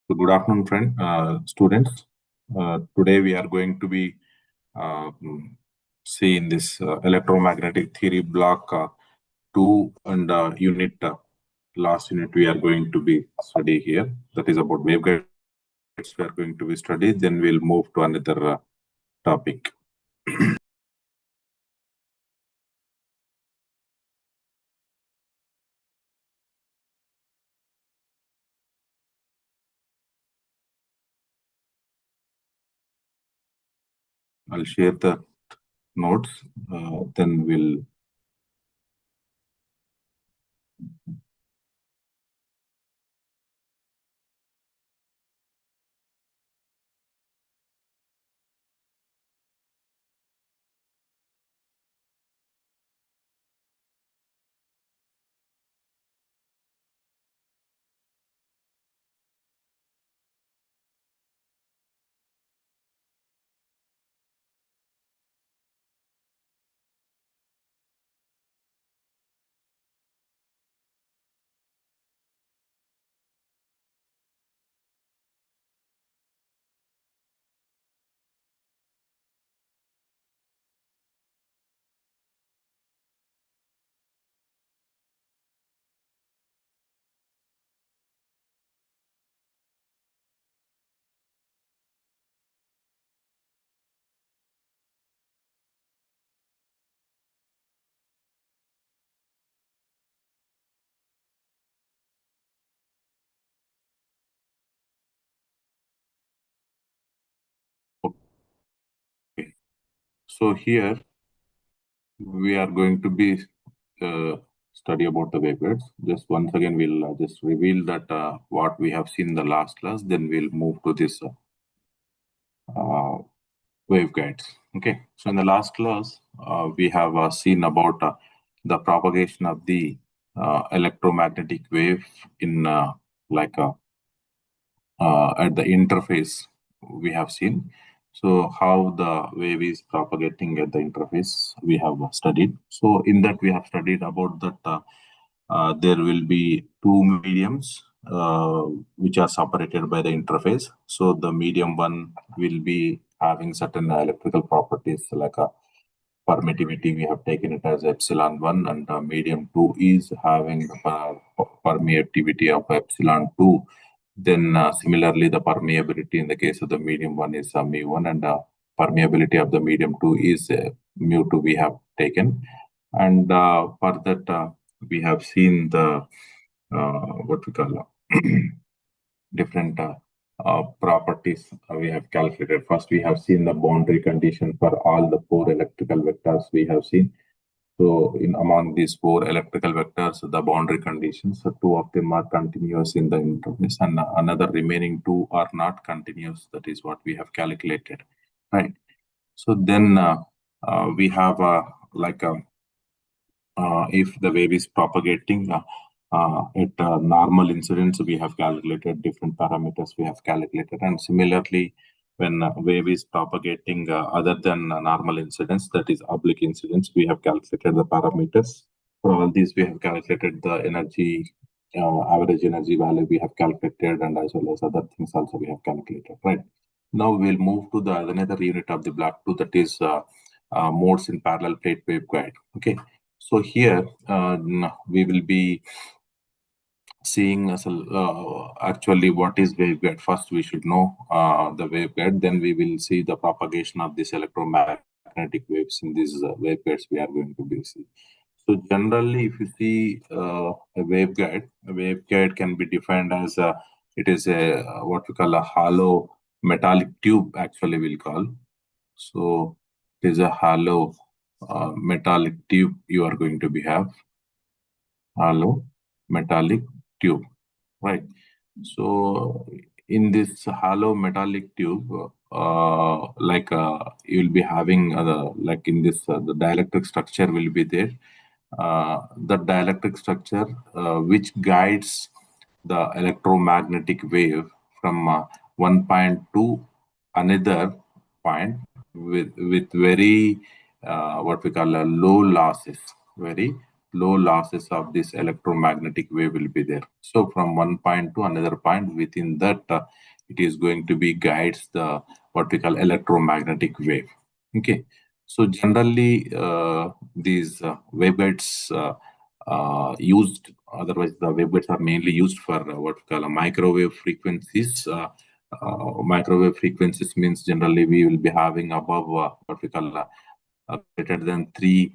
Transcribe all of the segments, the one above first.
So good afternoon, students. Today we are going to be seeing this electromagnetic theory block 2 and last unit we are going to be study here. That is about waveguides we are going to be studied. Then we'll move to another topic. I'll share the notes. Then we'll okay. So here we are going to be study about the waveguides. Just once again, we'll just reveal that what we have seen in the last class. Then we'll move to this waveguides. Okay. So in the last class, we have seen about the propagation of the electromagnetic wave in like at the interface we have seen. So how the wave is propagating at the interface we have studied. So in that we have studied about that there will be two mediums which are separated by the interface. So the medium one will be having certain electrical properties like a permittivity. We have taken it as epsilon 1, and medium 2 is having permittivity of epsilon 2. Then similarly, the permeability in the case of the medium 1 is mu 1, and permeability of the medium 2 is mu 2 we have taken. And for that, we have seen the what we call different properties we have calculated. First, we have seen the boundary condition for all the four electrical vectors we have seen. So in among these four electrical vectors, the boundary conditions, so two of them are continuous in the interface and another remaining two are not continuous. That is what we have calculated, right? So then we have like a if the wave is propagating at normal incidence, we have calculated different parameters we have calculated. And similarly, when wave is propagating other than normal incidence, that is oblique incidence, we have calculated the parameters. For all these, we have calculated the energy, average energy value we have calculated, and as well as other things also we have calculated, right? Now we'll move to the another unit of the block 2, that is modes in parallel plate waveguide. Okay. So here we will be seeing actually what is waveguide. First, we should know the waveguide. Then we will see the propagation of this electromagnetic waves in these waveguides we are going to be seeing. So generally, if you see a waveguide can be defined as it is a what we call a hollow metallic tube. Actually, we'll call. So it is a hollow metallic tube you are going to be have. Hollow metallic tube, right? So in this hollow metallic tube, you'll be having like in this the dielectric structure will be there. The dielectric structure which guides the electromagnetic wave from one point to another point with very what we call a low losses, very low losses of this electromagnetic wave will be there. So from one point to another point, within that, it is going to be guides the what we call electromagnetic wave. Okay. So generally, these waveguides used, otherwise the waveguides are mainly used for what we call microwave frequencies. Microwave frequencies means generally we will be having above what we call greater than 3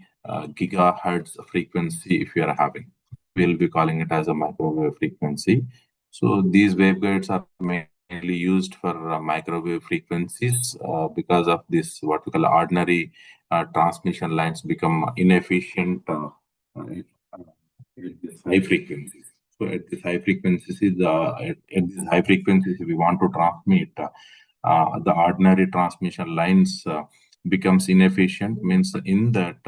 gigahertz frequency. If you are having, we'll be calling it as a microwave frequency. So these waveguides are mainly used for microwave frequencies because of this what we call ordinary transmission lines become inefficient at this high frequencies. So at this high frequencies is at these high frequencies, if we want to transmit, the ordinary transmission lines becomes inefficient. Means in that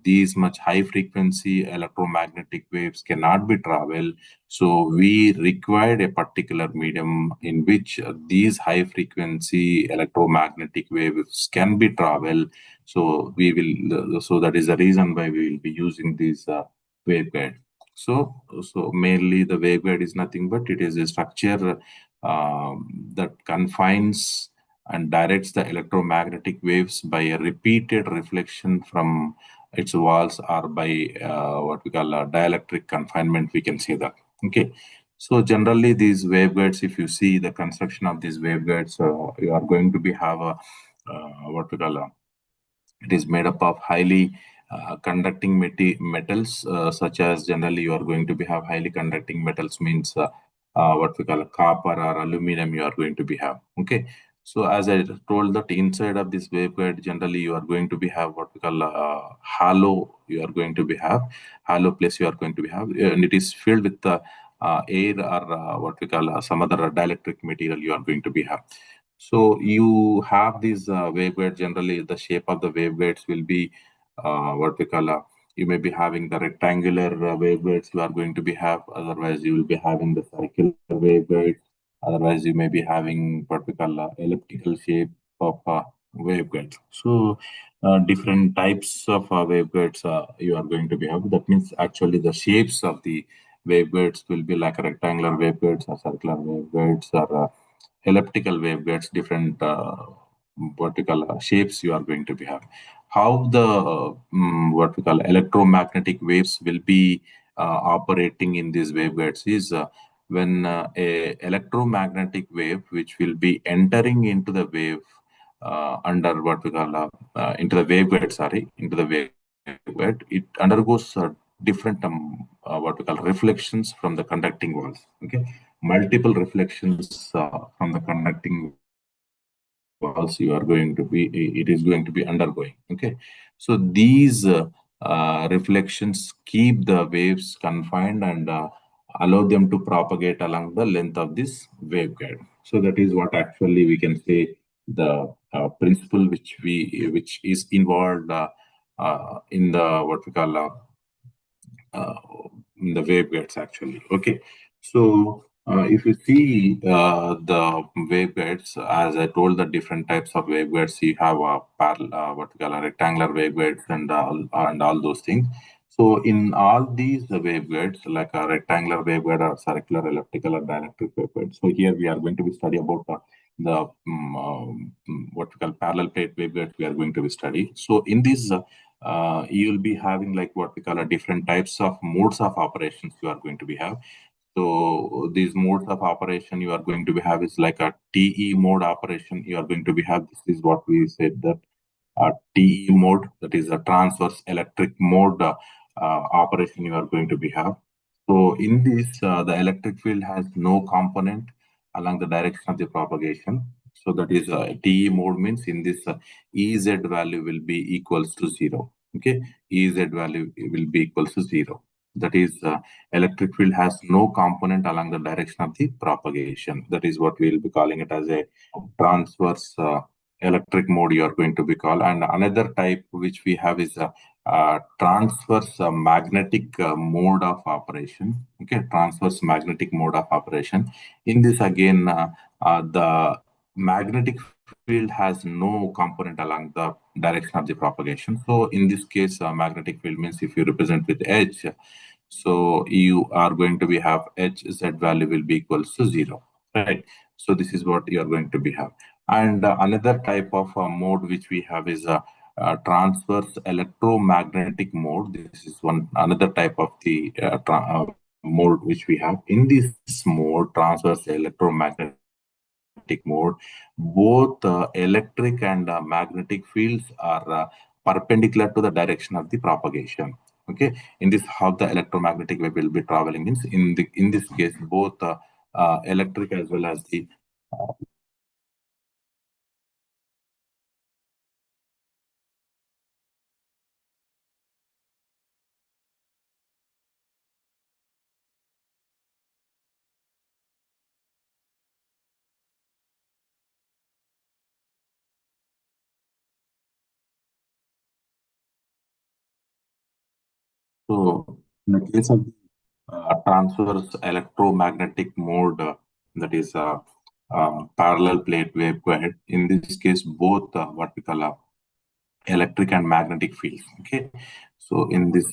these much high frequency electromagnetic waves cannot be travel. So we required a particular medium in which these high frequency electromagnetic waves can be travel. So we will. So that is the reason why we will be using these waveguide. So mainly the waveguide is nothing but it is a structure that confines and directs the electromagnetic waves by a repeated reflection from its walls or by what we call a dielectric confinement. We can say that. Okay. So generally, these waveguides, if you see the construction of these waveguides, you are going to be have a what we call a, it is made up of highly conducting metals, such as generally you are going to be have highly conducting metals means what we call a copper or aluminum you are going to be have. Okay. So as I told that inside of this waveguide, generally you are going to be have what we call hollow. You are going to be have hollow place. You are going to be have, and it is filled with the air or what we call some other dielectric material you are going to be have. So you have these waveguides. Generally, the shape of the waveguides will be what we call. You may be having the rectangular waveguides you are going to be have. Otherwise, you will be having the circular waveguides. Otherwise, you may be having what we call elliptical shape of waveguides. So different types of waveguides you are going to be have. That means actually the shapes of the waveguides will be like rectangular waveguides or circular waveguides or elliptical waveguides, different what we call shapes you are going to be have. How the what we call electromagnetic waves will be operating in these waveguides is when a electromagnetic wave which will be entering into the wave under what we call into the waveguide, sorry, into the waveguide, it undergoes different what we call reflections from the conducting walls. Okay, multiple reflections from the conducting walls you are going to be, it is going to be undergoing. Okay, so these reflections keep the waves confined and allow them to propagate along the length of this waveguide. So that is what actually we can say the principle which is involved in the what we call uh, the waveguides actually. Okay, so if you see the waveguides, as I told, the different types of waveguides, you have a parallel, what we call a rectangular waveguides and all those things. So in all these waveguides, like a rectangular waveguide or circular, elliptical, or dielectric waveguide. So here we are going to be study about the what we call parallel plate waveguides. We are going to be study. So in this you will be having like what we call a different types of modes of operations you are going to be have. So these modes of operation you are going to be have is like a TE mode operation you are going to be have. This is what we said that TE mode, that is a transverse electric mode operation you are going to be have. So in this, the electric field has no component along the direction of the propagation. So that is TE mode means in this Ez value will be equals to zero. Okay, Ez value will be equals to zero. That is electric field has no component along the direction of the propagation. That is what we will be calling it as a transverse electric mode you are going to be called. And another type which we have is a transverse magnetic mode of operation. Okay, transverse magnetic mode of operation. In this again, the magnetic field has no component along the direction of the propagation. So in this case, magnetic field means if you represent with H, so you are going to be have H Z value will be equals to 0, right? So this is what you are going to be have. And another type of mode which we have is transverse electromagnetic mode. This is one another type of the mode which we have. In this mode, transverse electromagnetic mode, both electric and magnetic fields are perpendicular to the direction of the propagation. Okay, in this how the electromagnetic wave will be traveling means in this case both electric as well as the so in the case of transverse electromagnetic mode, that is parallel plate waveguide. In this case, both what we call electric and magnetic fields. Okay, so in this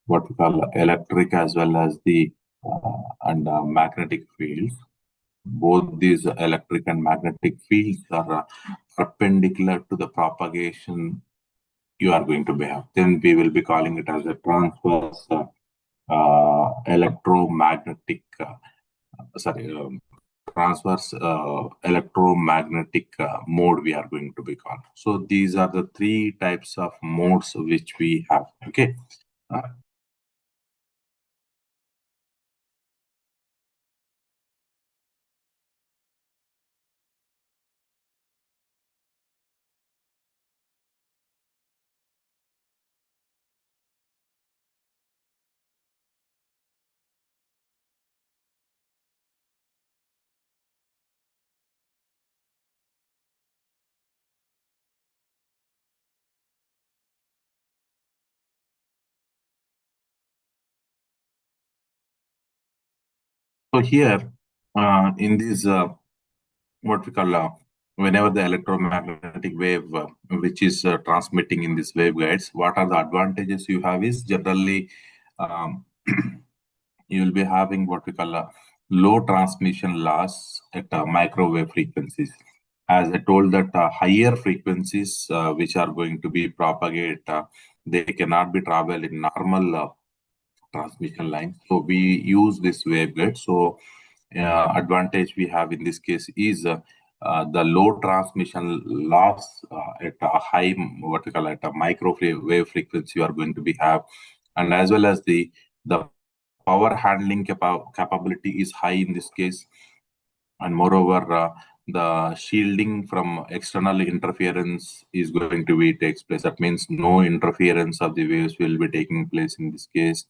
what we call electric as well as the and magnetic fields, both these electric and magnetic fields are perpendicular to the propagation you are going to have. Then we will be calling it as a transverse electromagnetic sorry transverse electromagnetic mode we are going to be called. So these are the three types of modes which we have. Okay. Uh, so here in this what we call whenever the electromagnetic wave which is transmitting in these waveguides, what are the advantages you have is generally um, you will be having what we call a low transmission loss at microwave frequencies. As I told that higher frequencies which are going to be propagate, they cannot be traveled in normal transmission line. So we use this waveguide. So advantage we have in this case is the low transmission loss at a high what we call at a microwave frequency you are going to be have, and as well as the power handling capability is high in this case, and moreover the shielding from external interference is going to be takes place. That means no interference of the waves will be taking place in this case.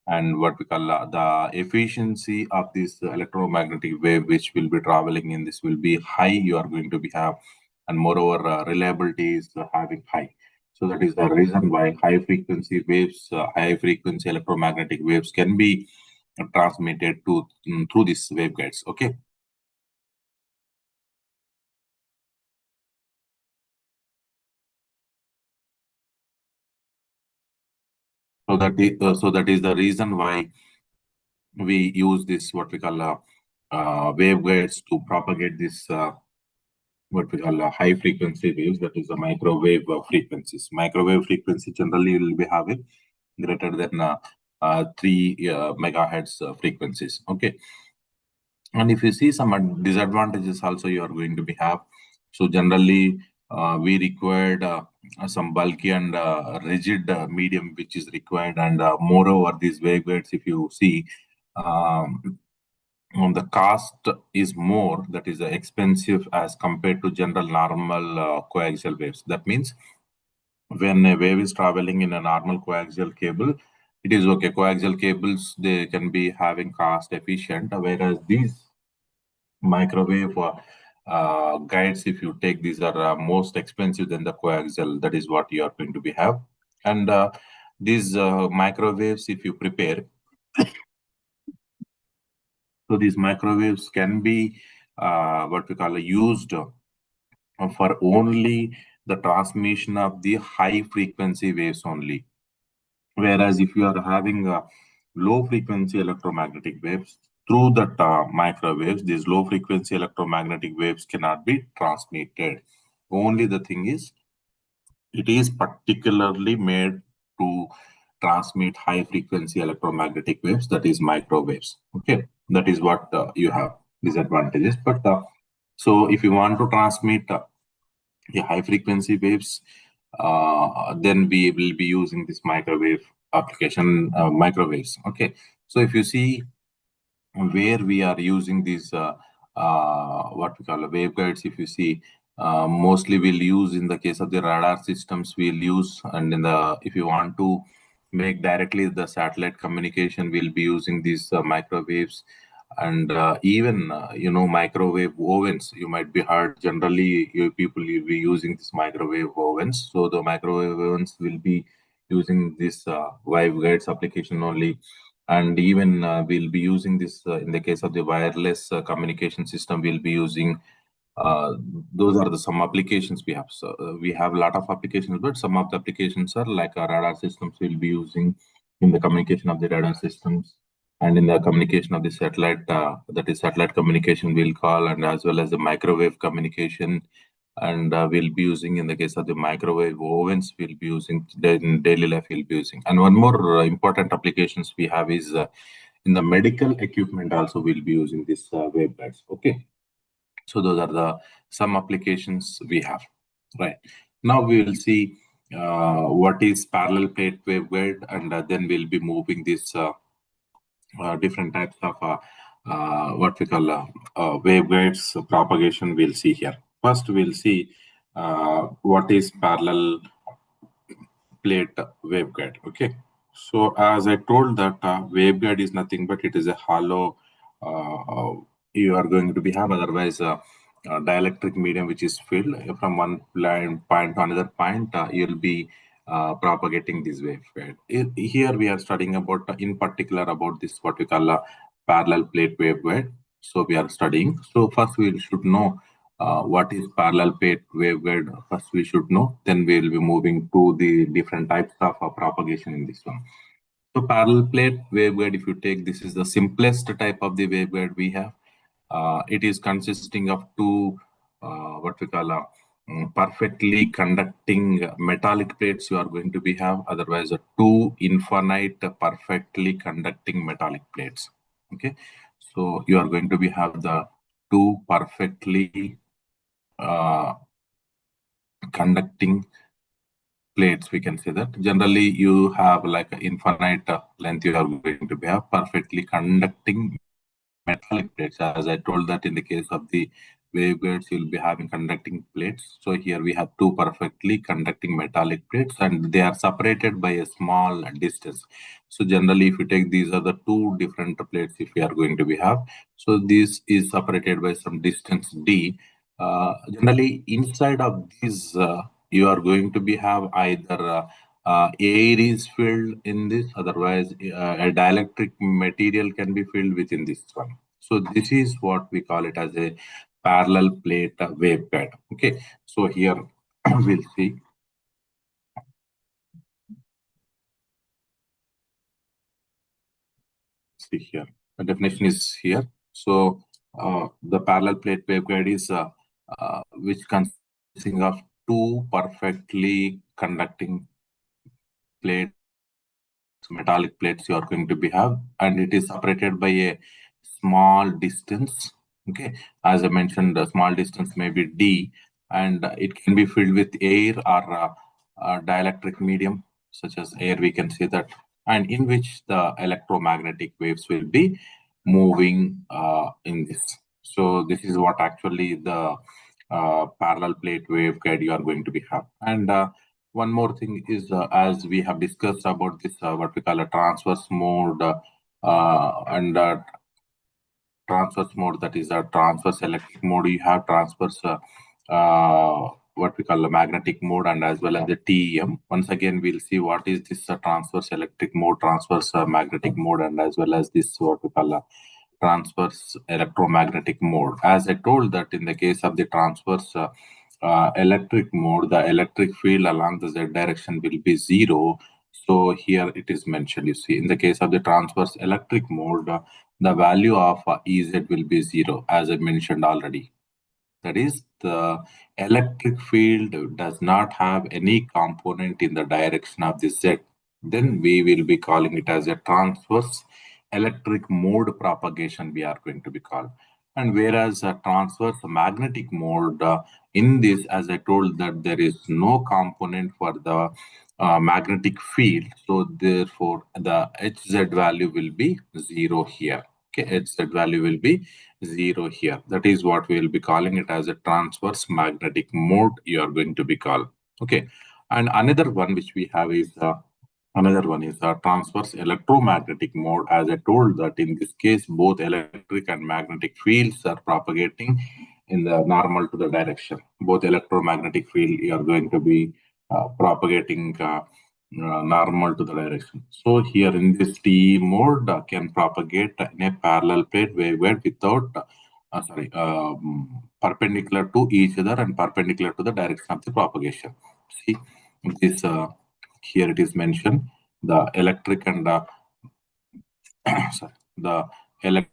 And what we call the efficiency of this electromagnetic wave which will be traveling in this will be high you are going to be have, and moreover reliability is having high. So that is the reason why high frequency waves, high frequency electromagnetic waves can be transmitted to through these waveguides. Okay. So that is the reason why we use this what we call waveguides to propagate this what we call high frequency waves, that is the microwave frequencies. Microwave frequency generally will be having greater than 3 megahertz frequencies. Okay, and if you see some disadvantages also you are going to be have. So generally we required some bulky and rigid medium which is required, and moreover these waveguides if you see the cost is more, that is expensive as compared to general normal coaxial waves. That means when a wave is traveling in a normal coaxial cable, it is okay. Coaxial cables, they can be having cost efficient, whereas these microwave guides, if you take, these are most expensive than the coaxial. That is what you are going to be have. And these microwaves, if you prepare, so these microwaves can be what we call used for only the transmission of the high frequency waves only. Whereas if you are having low frequency electromagnetic waves through the microwaves, these low frequency electromagnetic waves cannot be transmitted. Only the thing is, it is particularly made to transmit high frequency electromagnetic waves, that is microwaves. Okay, that is what you have disadvantages. But so if you want to transmit the high frequency waves, then we will be using this microwave application, microwaves. Okay, so if you see where we are using these what we call waveguides, if you see, mostly we'll use in the case of the radar systems, we'll use, and in the, if you want to make directly the satellite communication, we'll be using these microwaves. And even microwave ovens, you might be heard, generally you people will be using this microwave ovens. So the microwave ovens will be using this waveguides application only. And even we'll be using this in the case of the wireless communication system, we'll be using uh, those are the some applications we have. So we have a lot of applications, but some of the applications are like our radar systems we'll be using in the communication of the radar systems, and in the communication of the satellite, that is satellite communication we'll call, and as well as the microwave communication. And we'll be using, in the case of the microwave ovens, we'll be using in daily life, we'll be using. And one more important applications we have is in the medical equipment also we'll be using this waveguides. Okay, so those are the some applications we have. Right, now we will see what is parallel plate waveguide, and then we'll be moving this different types of what we call waveguides propagation we'll see here. First, we'll see what is parallel plate waveguide. Okay, so as I told that waveguide is nothing but it is a hollow you are going to be have, otherwise dielectric medium which is filled from one point to another point, you'll be propagating this waveguide. Here we are studying about in particular about this what we call a parallel plate waveguide. So we are studying. So first we should know what is parallel plate waveguide. First we should know, then we will be moving to the different types of propagation in this one. So parallel plate waveguide, if you take, this is the simplest type of the waveguide we have. It is consisting of two what we call perfectly conducting metallic plates you are going to be have, otherwise two infinite perfectly conducting metallic plates. Okay, so you are going to be have the two perfectly conducting plates, we can say that. Generally you have like infinite length, you are going to be have perfectly conducting metallic plates. As I told that in the case of the waveguides, you'll be having conducting plates. So here we have two perfectly conducting metallic plates, and they are separated by a small distance. So generally, if you take, these are the two different plates if we are going to be have. So this is separated by some distance d. Generally, inside of these, you are going to be have either air is filled in this, otherwise a dielectric material can be filled within this one. So this is what we call it as a parallel plate waveguide. Okay, so here we'll see here. The definition is here. So the parallel plate waveguide is which consisting of two perfectly conducting plates, metallic plates you are going to be have, and it is separated by a small distance. Okay, as I mentioned, the small distance may be d, and it can be filled with air or dielectric medium such as air, we can say that, and in which the electromagnetic waves will be moving in this. So this is what actually the parallel plate waveguide you are going to be have. And one more thing is, as we have discussed about this, what we call a transverse mode, and transverse mode, that is a transverse electric mode. You have transverse, what we call a magnetic mode, and as well as the TEM. Once again, we'll see what is this transverse electric mode, transverse magnetic mode, and as well as this what we call a transverse electromagnetic mode. As I told that in the case of the transverse electric mode, the electric field along the z direction will be zero. So here it is mentioned, you see, in the case of the transverse electric mode, the value of Ez will be zero, as I mentioned already. That is, the electric field does not have any component in the direction of the z. Then we will be calling it as a transverse electric mode propagation, we are going to be called. And whereas a transverse magnetic mode, in this, as I told, that there is no component for the magnetic field, so therefore the Hz value will be zero here. Okay, Hz value will be zero here. That is what we will be calling it as a transverse magnetic mode you are going to be called. Okay, and another one which we have is a transverse electromagnetic mode. As I told, that in this case both electric and magnetic fields are propagating in the normal to the direction. Both electromagnetic field you are going to be propagating normal to the direction. So here in this TE mode can propagate in a parallel plate waveguide without perpendicular to each other and perpendicular to the direction of the propagation. See this here it is mentioned, the electric and the sorry, the electric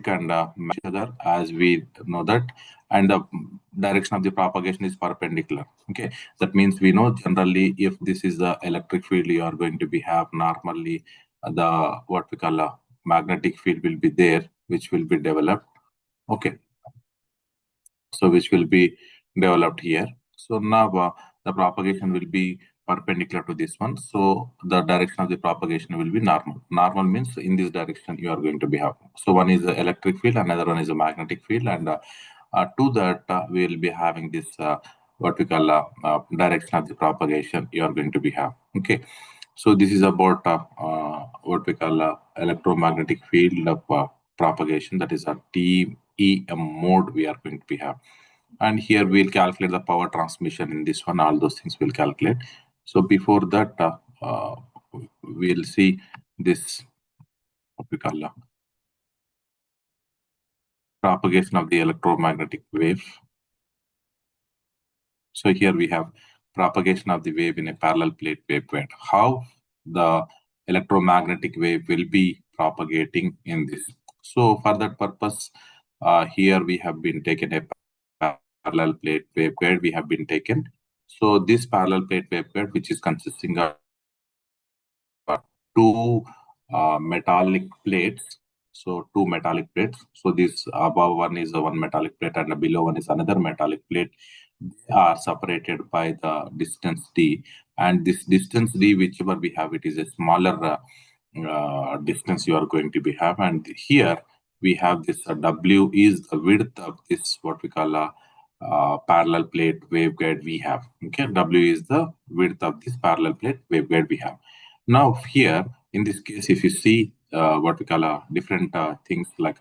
and match each other, as we know that, and the direction of the propagation is perpendicular. Okay, that means we know generally if this is the electric field you are going to be have, normally the what we call a magnetic field will be there, which will be developed. Okay, so which will be developed here. So now the propagation will be perpendicular to this one. So the direction of the propagation will be normal. Normal means in this direction you are going to be having. So one is the electric field, another one is a magnetic field, and to that we will be having this what we call direction of the propagation you are going to be have. Okay. So this is about what we call electromagnetic field of propagation. That is a TEM mode we are going to be have. And here we'll calculate the power transmission in this one. All those things we'll calculate. So before that, we'll see this what we call propagation of the electromagnetic wave. So here we have propagation of the wave in a parallel plate waveguide. How the electromagnetic wave will be propagating in this. So for that purpose, here we have been taken a parallel plate waveguide. We have been taken. So this parallel plate waveguide, which is consisting of two metallic plates. So two metallic plates. So this above one is one metallic plate and below one is another metallic plate. They are separated by the distance d, and this distance d, whichever we have, it is a smaller distance you are going to be have. And here we have this w is the width of this what we call a parallel plate waveguide we have. Okay, w is the width of this parallel plate waveguide we have. Now here, in this case, if you see what we call different things like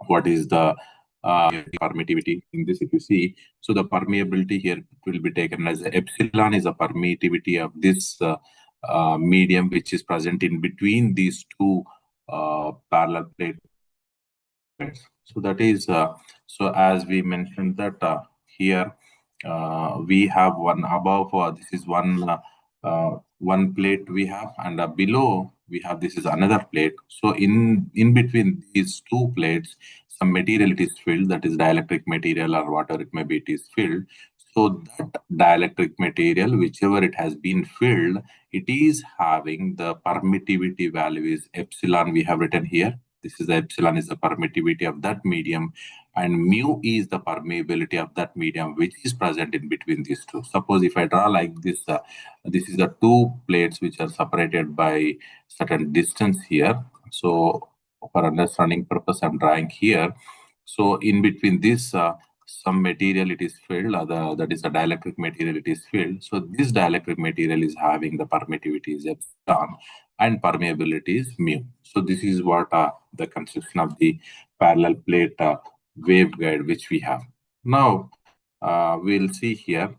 what is the permittivity in this, if you see, so the permeability here will be taken as epsilon is the permittivity of this medium which is present in between these two parallel plates. So that is, so as we mentioned that here we have one above, this is one plate we have, and below we have this is another plate. So in between these two plates, some material it is filled, that is dielectric material or whatever it may be, it is filled. So that dielectric material, whichever it has been filled, it is having the permittivity value is epsilon we have written here. This is the epsilon is the permittivity of that medium, and mu is the permeability of that medium which is present in between these two. Suppose if I draw like this, this is the two plates which are separated by certain distance here. So for understanding purpose, I'm drawing here. So in between this, some material it is filled, that is the dielectric material it is filled. So this dielectric material is having the permittivity is epsilon and permeability is mu. So this is what the construction of the parallel plate waveguide which we have. Now we'll see here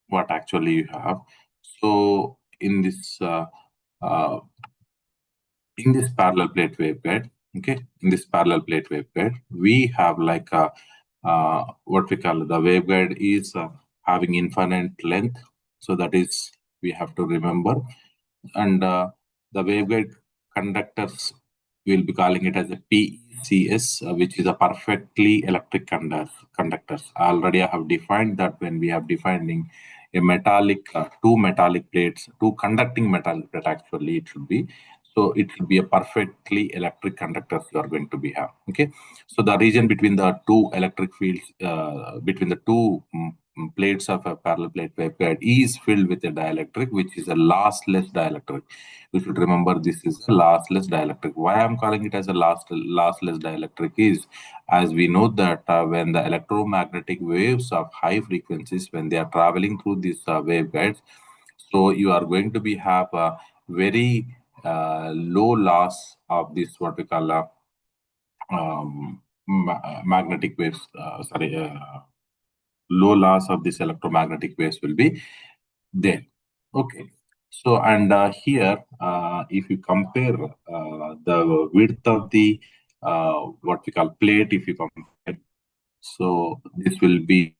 what actually you have. So in this parallel plate waveguide, Okay, in this parallel plate waveguide, we have like a what we call the waveguide is having infinite length. So that is we have to remember, and the waveguide conductors we'll be calling it as a PECS, which is a perfectly electric conductors. Already I have defined that when we have defining a metallic, two metallic plates, two conducting metallic plate actually it should be. So it will be a perfectly electric conductors you are going to be have. Okay, so the region between the two electric fields, between the two plates of a parallel plate waveguide is filled with a dielectric, which is a lossless dielectric. You should remember this is a lossless dielectric. Why I'm calling it as a lossless dielectric is, as we know that when the electromagnetic waves of high frequencies, when they are traveling through these waveguides, so you are going to be have a very low loss of this what we call magnetic waves. Low loss of this electromagnetic waves will be there. Okay. So, and here, if you compare the width of the what we call plate, if you compare, so this will be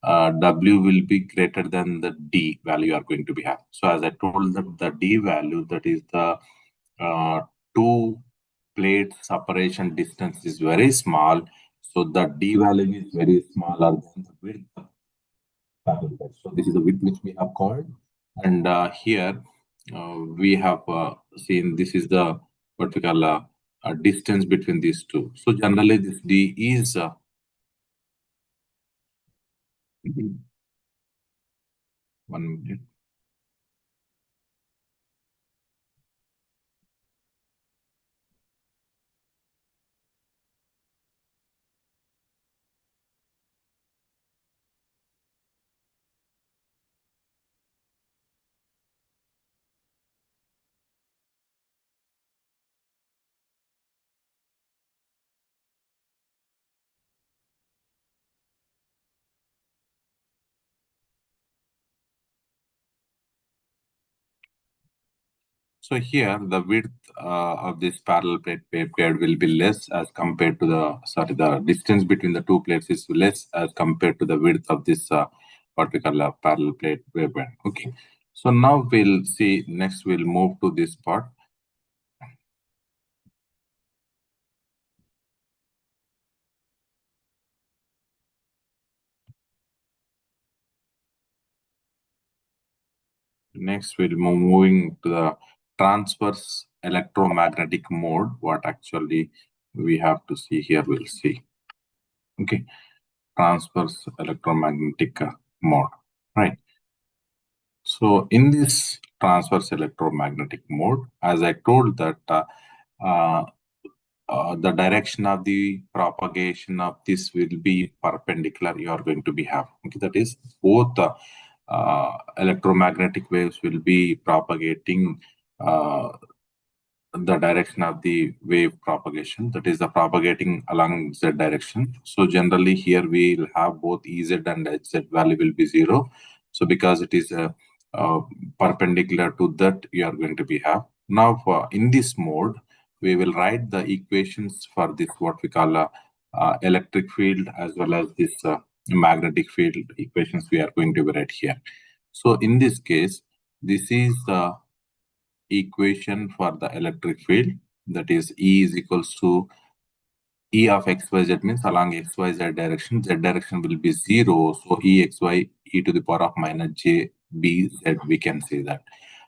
W will be greater than the D value you are going to be have. So, as I told that the D value, that is the uh, two plate separation distance is very small. So, the D value is very smaller than the width. So this is the width which we have called, and here we have seen this is the what we call distance between these two. So generally, this D is 1 minute. So here the width of this parallel plate waveguide will be less as compared to the distance between the two plates is less as compared to the width of this what we call a parallel plate waveguide. Okay. So now we'll see next we'll move to this part. Next, we'll moving to the transverse electromagnetic mode. What actually we have to see here, we'll see. Okay, transverse electromagnetic mode, right? So in this transverse electromagnetic mode, as I told that uh, the direction of the propagation of this will be perpendicular. You are going to be have. Okay, that is both electromagnetic waves will be propagating uh, the direction of the wave propagation, that is the propagating along z direction. So generally here we will have both Ez and Hz value will be 0. So because it is perpendicular to that, you are going to be have. Now for in this mode, we will write the equations for this what we call a electric field as well as this magnetic field equations we are going to be write here. So in this case, this is the equation for the electric field, that is E is equals to E of xyz, means along xyz direction, z direction will be 0. So exy e to the power of minus j b z, we can say that.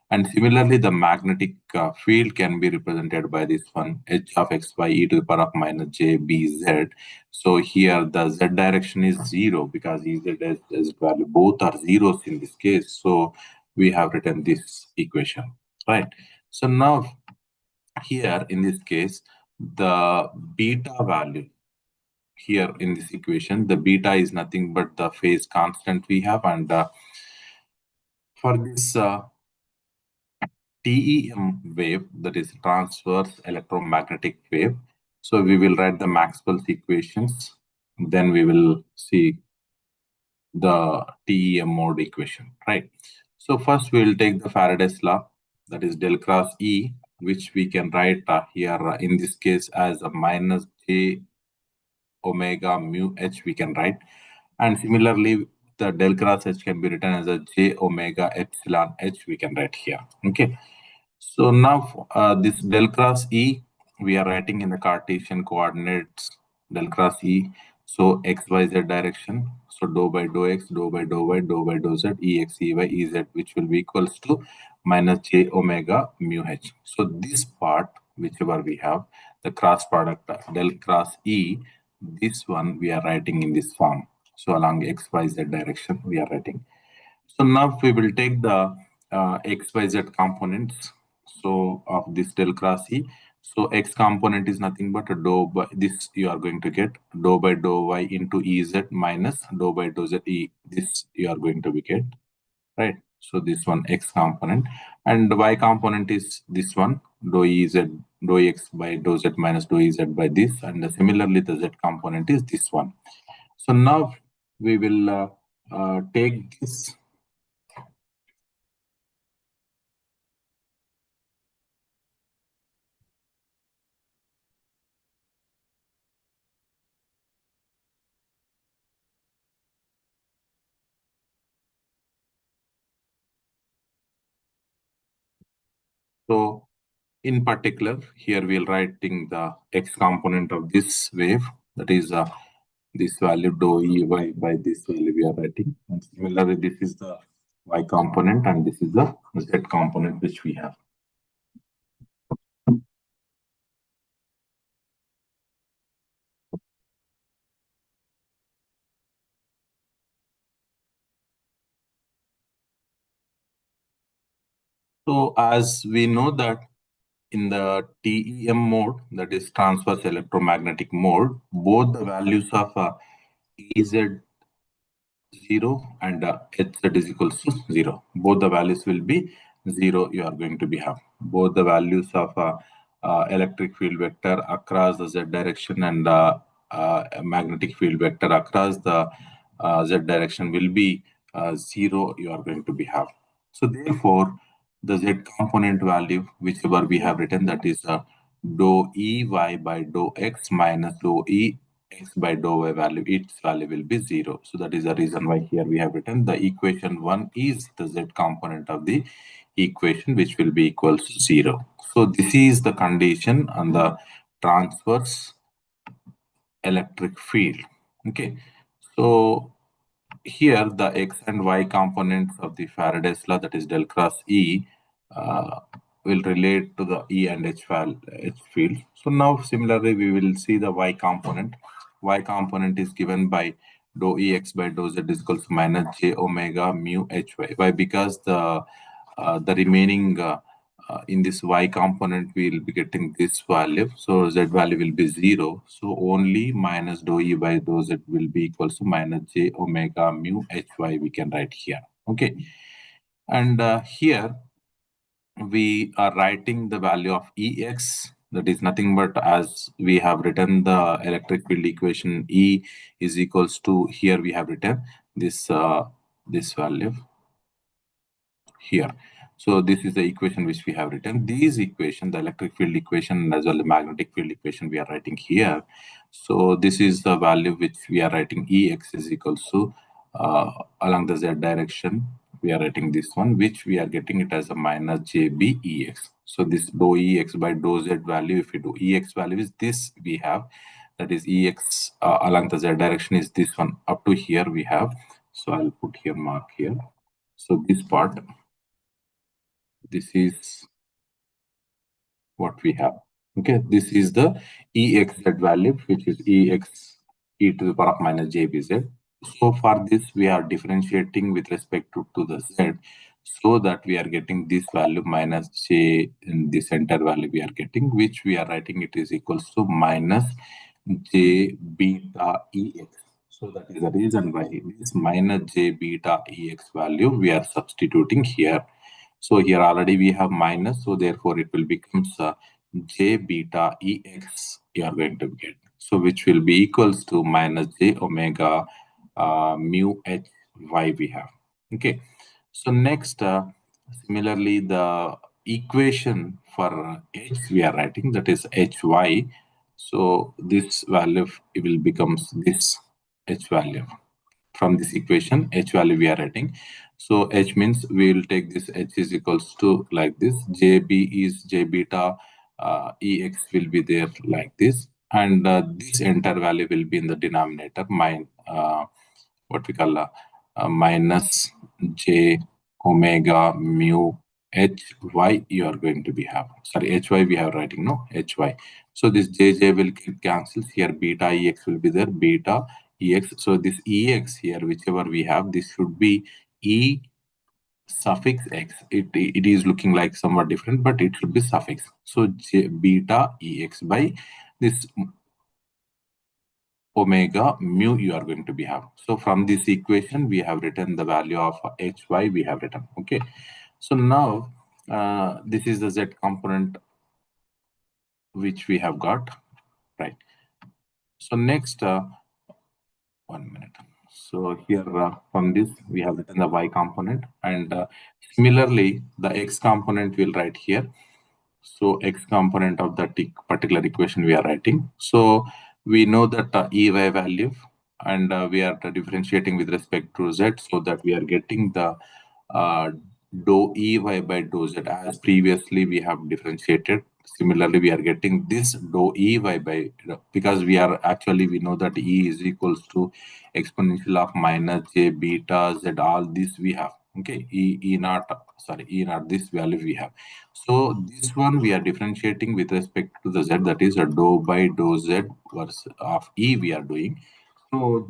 And similarly, the magnetic field can be represented by this one, h of xy e to the power of minus j b z. So here the z direction is 0 because ez is value both are zeros in this case. So we have written this equation, right? So now here in this case, the beta value here in this equation, the beta is nothing but the phase constant we have, and for this TEM wave, that is transverse electromagnetic wave, so we will write the Maxwell's equations, then we will see the TEM mode equation, right? So first we will take the Faraday's law, that is del cross E. which we can write here in this case as a minus j omega mu h we can write. And similarly, the del cross h can be written as a j omega epsilon h we can write here. Okay. So now this del cross E, we are writing in the Cartesian coordinates del cross E. So x, y, z direction. So dou by dou x, dou by dou y, dou by dou z, ex, ey, ez, which will be equals to minus j omega mu h. So this part, whichever we have, the cross product del cross E, this one we are writing in this form. So along x, y, z direction we are writing. So now we will take the xyz components. So of this del cross E. So x component is nothing but a dou by this you are going to get dou by dou y into ez minus dou by dou z e. This you are going to be get, right? So this one x component, and y component is this one dou ez dou x by dou z minus dou ez by this, and similarly the z component is this one. So now we will take this. So in particular, here we'll writing the x component of this wave, that is this value dou E y by this value we are writing. And similarly, this is the y component and this is the z component which we have. So as we know that in the TEM mode, that is transverse electromagnetic mode, both the values of Ez 0 and hz is equals to 0. Both the values will be 0. You are going to be have both the values of electric field vector across the z direction and magnetic field vector across the z direction will be 0. You are going to be have. So therefore, the z component value whichever we have written, that is dou e y by dou x minus dou e x by dou y value, its value will be 0. So that is the reason why here we have written the equation 1 is the z component of the equation, which will be equals to 0. So this is the condition on the transverse electric field. Okay. So here the x and y components of the Faraday's law, that is del cross E, uh, will relate to the E and H field. So now similarly we will see the y component. Y component is given by dou Ex by dou Z is equals to minus j omega mu Hy. Why? Because the remaining in this y component we will be getting this value, so z value will be 0, so only minus dou e by dou z will be equals to minus j omega mu Hy we can write here. Okay. And here we are writing the value of Ex, that is nothing but as we have written the electric field equation, E is equals to, here we have written this value here. So this is the equation which we have written. These equation, the electric field equation as well the magnetic field equation we are writing here. So this is the value which we are writing, Ex is equals to along the z direction we are writing this one, which we are getting it as a minus jb Ex. So this dou Ex by dou z value, if we do Ex value is this we have, that is Ex along the z direction is this one up to here we have. So I'll put here mark here. So this part, this is what we have. Okay, this is the exz value, which is ex e to the power of minus jbz. So for this, we are differentiating with respect to the z, so that we are getting this value minus j in the center value we are getting, which we are writing it is equals to minus j beta ex. So that is the reason why this minus j beta ex value we are substituting here. So here already we have minus, so therefore it will becomes j beta ex you are going to get. So which will be equals to minus j omega mu h y we have. Okay. So next, similarly the equation for h we are writing, that is hy. So this value it will becomes this h value. From this equation, h value we are writing. So h means we will take this h is equals to like this. Jb is j beta, ex will be there like this, and this entire value will be in the denominator. What we call minus j omega mu hy you are going to be have. Sorry, hy we have writing, no, hy. So this jj will cancels here. Beta ex will be there. Beta ex. So this ex here, whichever we have, this should be e suffix x. It is looking like somewhat different, but it should be suffix. So beta ex by this omega mu you are going to be have. So from this equation, we have written the value of hy we have written. Okay. So now this is the z component which we have got, right? So next, 1 minute. So here from this we have written the y component, and similarly the x component will write here. So x component of that particular equation we are writing. So we know that ey value, and we are differentiating with respect to z, so that we are getting the uh, dou ey by dou z as previously we have differentiated. Similarly, we are getting this dou ey by, because we are actually, we know that e is equals to exponential of minus j beta z, all this we have. Okay, e naught, sorry, e naught, this value we have. So this one we are differentiating with respect to the z, that is a dou by dou z versus of e we are doing. So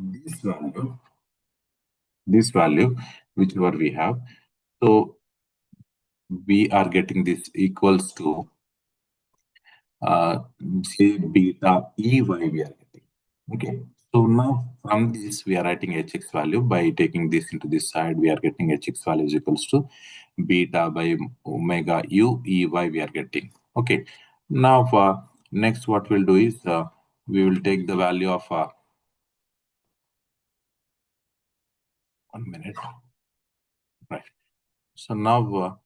this value whichever we have, so we are getting this equals to j beta ey we are getting. Okay. So now from this we are writing hx value. By taking this into this side, we are getting hx value is equals to beta by omega u ey we are getting. Okay. Now next what we'll do is we will take the value of 1 minute. Right. So now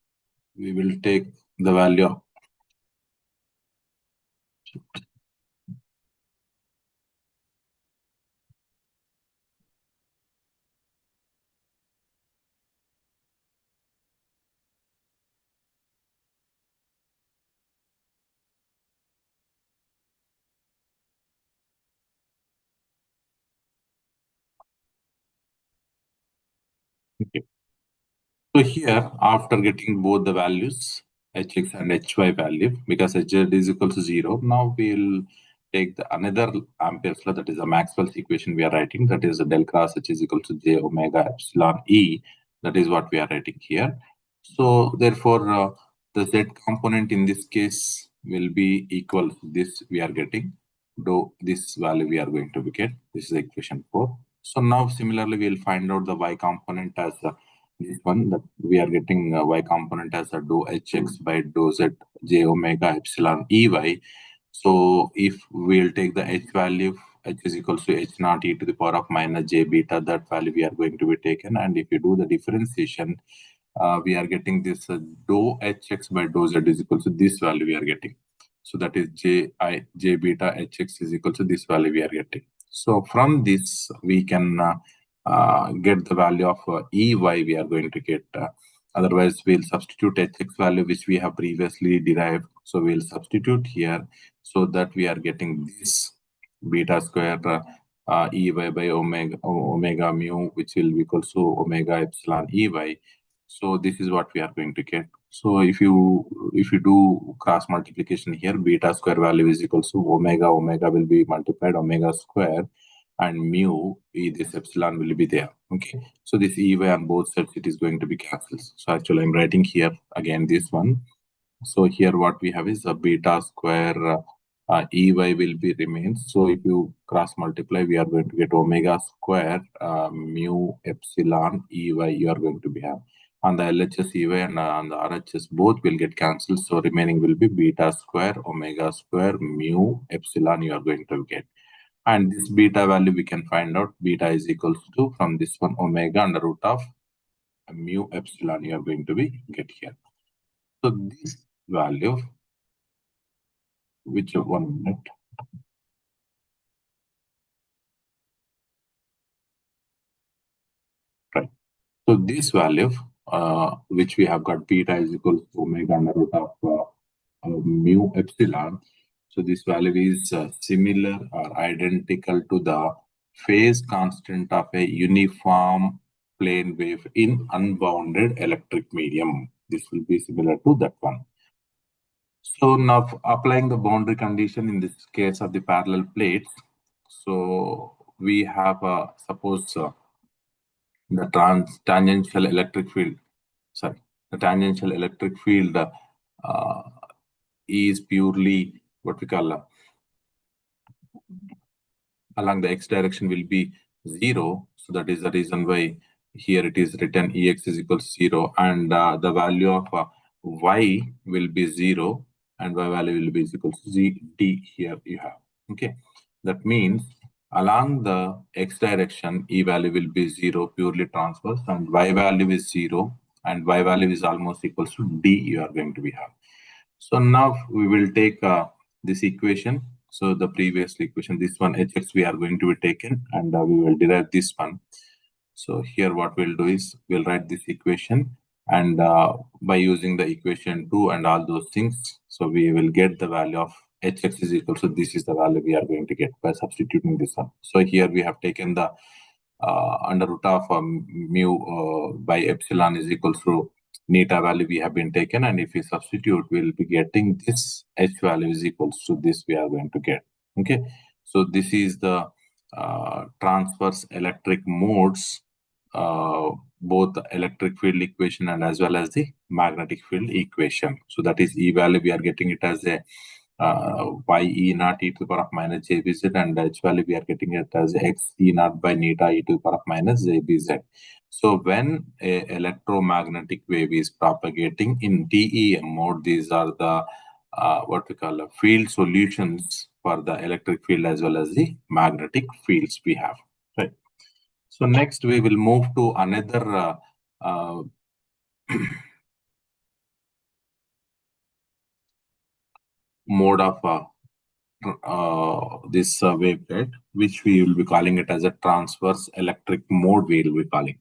we will take the value of okay. So here, after getting both the values, hx and hy value, because hz is equal to 0, now we'll take the another Ampere's law, that is the Maxwell's equation we are writing, that is the del cross h is equal to j omega epsilon e. That is what we are writing here. So therefore, the z component in this case will be equal to this we are getting. Though this value we are going to get. This is equation 4. So now similarly, we'll find out the y component as this one, that we are getting y component as a dou hx by dou z j omega epsilon ey. So if we'll take the h value, h is equals to h naught e to the power of minus j beta, that value we are going to be taken. And if you do the differentiation, we are getting this dou hx by dou z is equal to this value we are getting. So that is j beta hx is equal to this value we are getting. So from this we can get the value of ey we are going to get. Otherwise, we'll substitute hx value which we have previously derived. So we'll substitute here, so that we are getting this beta square ey by omega mu, which will be equal to omega epsilon ey. So this is what we are going to get. So if you do cross multiplication here, beta square value is equal to omega will be multiplied omega square, and mu this epsilon will be there. Okay. So this ey on both sides, it is going to be cancelled. So actually I'm writing here again this one. So here what we have is a beta square ey will be remains. So if you cross multiply, we are going to get omega square mu epsilon ey you are going to be have. On the LHS ey and on the RHS both will get cancelled. So remaining will be beta square omega square mu epsilon you are going to get. And this beta value we can find out. Beta is equals to, from this one, omega under root of mu epsilon you are going to be get here. So this value, which 1 minute, right? So this value, which we have got beta is equal to omega under root of mu epsilon. So this value is similar or identical to the phase constant of a uniform plane wave in unbounded electric medium. This will be similar to that one. So now applying the boundary condition in this case of the parallel plates. So we have suppose the tangential electric field, sorry, the tangential electric field is purely what we call along the x direction will be 0. So that is the reason why here it is written Ex is equal to 0, and the value of y will be 0 and y value will be equal to d here you have. Okay, that means along the x direction E value will be 0 purely transverse, and y value is 0 and y value is almost equals to d you are going to be have. So now we will take this equation. So the previous equation, this one hx we are going to be taken, and we will derive this one. So here what we'll do is we'll write this equation, and by using the equation 2 and all those things, so we will get the value of hx is equal. So this is the value we are going to get by substituting this one. So here we have taken the under root of mu by epsilon is equal to neta value we have been taken, and if we substitute, we'll be getting this h value is equals to this we are going to get. Okay, so this is the transverse electric modes, both the electric field equation and as well as the magnetic field equation. So that is E value we are getting it as a y e naught e to the power of minus jbz, and h value we are getting it as x e naught by neta e to the power of minus jbz. So when a electromagnetic wave is propagating in TEM mode, these are the what we call field solutions for the electric field as well as the magnetic fields we have. Right. So next we will move to another mode of this waveguide, which we will be calling it as a transverse electric mode. We will be calling.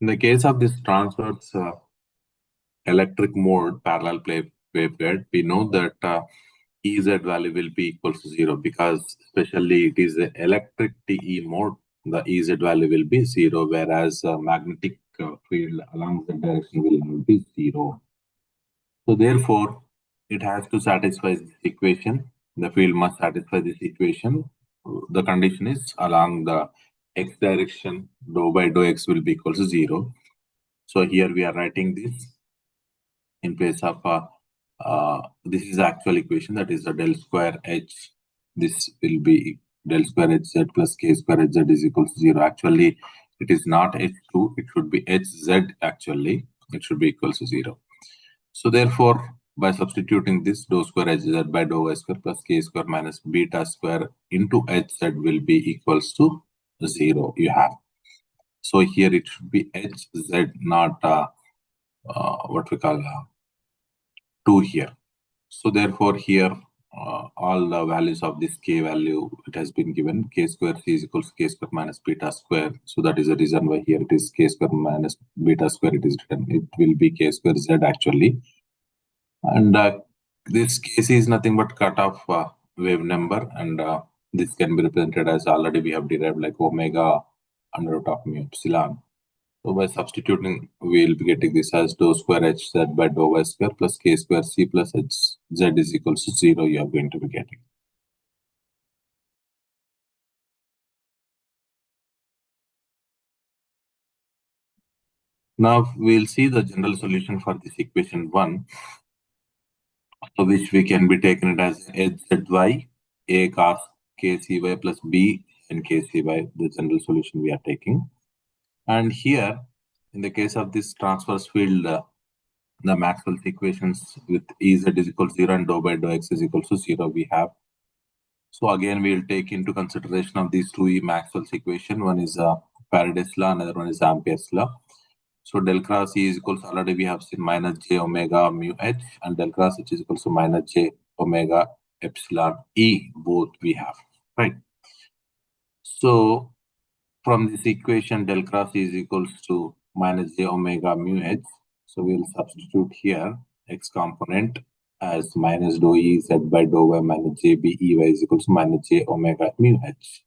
In the case of this transverse electric mode parallel waveguide, we know that Ez value will be equal to 0 because especially it is the electric TE mode, the Ez value will be 0, whereas magnetic field along the direction will not be 0. So therefore, it has to satisfy this equation. The field must satisfy this equation. The condition is along the x direction, dou by dou x will be equal to 0. So here we are writing this in place of this is the actual equation, that is the del square h. This will be del square hz plus k square hz is equal to 0. Actually, it is not h2, it should be hz actually. It should be equal to 0. So therefore, by substituting this, dou square hz by dou y square plus k square minus beta square into hz will be equals to 0 you have. So here it should be hz, not what we call 2 here. So therefore here all the values of this k value, it has been given k square c is equals to k square minus beta square. So that is the reason why here it is k square minus beta square it is written. It will be k square z actually. And this case is nothing but cutoff wave number, and this can be represented as already we have derived like omega under root of mu epsilon. So by substituting, we will be getting this as dou square h z by dou y square plus k square c plus h z is equals to 0 you are going to be getting. Now we'll see the general solution for this equation 1, so which we can be taken it as HZY, A cos KCY plus B and KCY, the general solution we are taking. And here, in the case of this transverse field, the Maxwell's equations with Ez is equal to 0 and dou by dou x is equal to 0 we have. So again, we will take into consideration of these two Maxwell's equation. One is Faraday's law, another one is Ampere's law. So del cross E is equal to, already we have seen, minus j omega mu h, and del cross H is equal to minus j omega epsilon E, both we have, right? So from this equation, del cross E is equals to minus j omega mu h. So we will substitute here x component as minus dou E z by dou y minus j b E y is equals to minus j omega mu h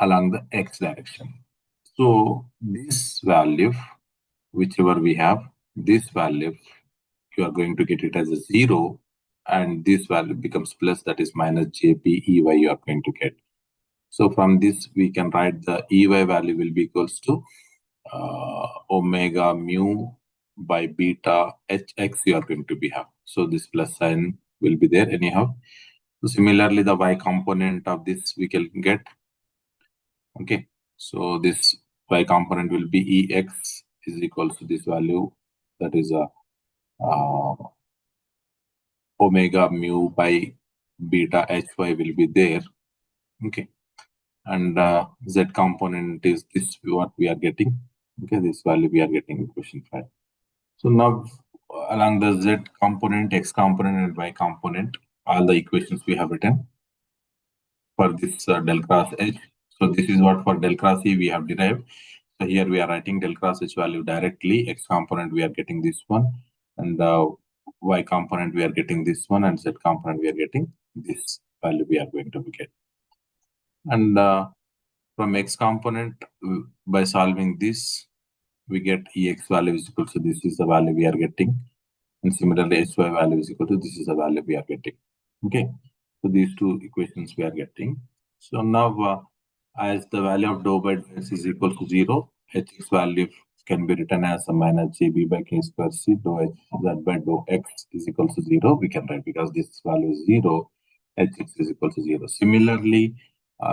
along the x direction. So this value, whichever we have, this value, you are going to get it as a 0, and this value becomes plus, that is minus jp ey you are going to get. So from this, we can write the ey value will be equals to omega mu by beta hx you are going to be have. So this plus sign will be there anyhow. So similarly, the y component of this we can get. Okay, so this y component will be ex is equal to this value, that is a omega mu by beta hy will be there. Okay, and z component is this what we are getting. Okay, this value we are getting in question 5. So now along the z component, x component, and y component, all the equations we have written for this del cross h. So this is what for del cross e we have derived. So here we are writing del cross h value directly. X component we are getting this one, and y component we are getting this one, and z component we are getting this value we are going to get. And from x component, by solving this, we get ex value is equal to this is the value we are getting, and similarly hy value is equal to this is the value we are getting. Okay, so these two equations we are getting. So now as the value of dou by x is equal to 0, hx value can be written as a minus jb by k square c dou h z by dou x is equal to 0. We can write, because this value is 0, hx is equal to 0. Similarly,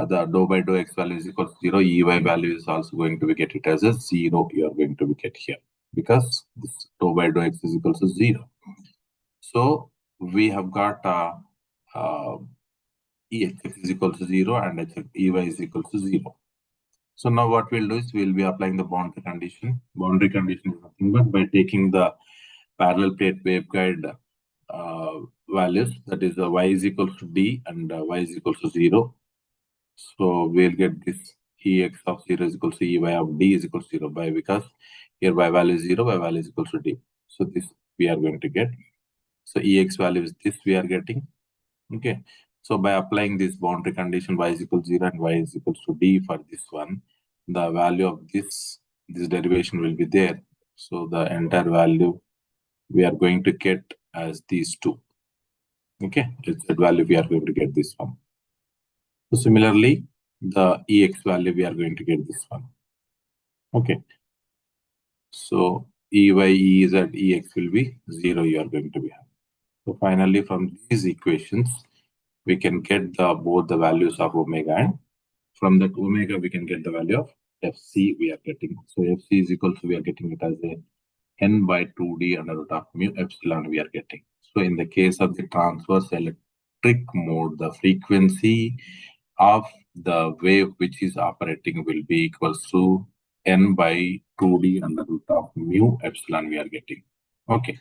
the dou by dou x value is equal to 0, ey value is also going to be get it as a 0. You are going to be get here, because this dou by dou x is equal to 0. So we have got Ex is equal to 0 and Ey is equal to 0. So now what we'll do is we'll be applying the boundary condition. Boundary condition is nothing but by taking the parallel plate waveguide values, that is y is equal to d and y is equal to 0. So we'll get this Ex of 0 is equal to Ey of d is equal to 0, by because here y value is 0, y value is equal to d. So this we are going to get. So Ex value is this we are getting. Okay. So by applying this boundary condition y is equal to 0 and y is equal to d for this one, the value of this derivation will be there. So the entire value we are going to get as these two. Okay, it's that value we are going to get this one. So similarly, the Ex value we are going to get this one. Okay. So Ey, Ez, Ex will be 0 you are going to be having. So finally, from these equations, we can get both the values of omega, and from that omega we can get the value of Fc we are getting. So Fc is equal to, we are getting it as a n by 2d under root of mu epsilon we are getting. So in the case of the transverse electric mode, the frequency of the wave which is operating will be equals to n by 2d under root of mu epsilon we are getting. Okay.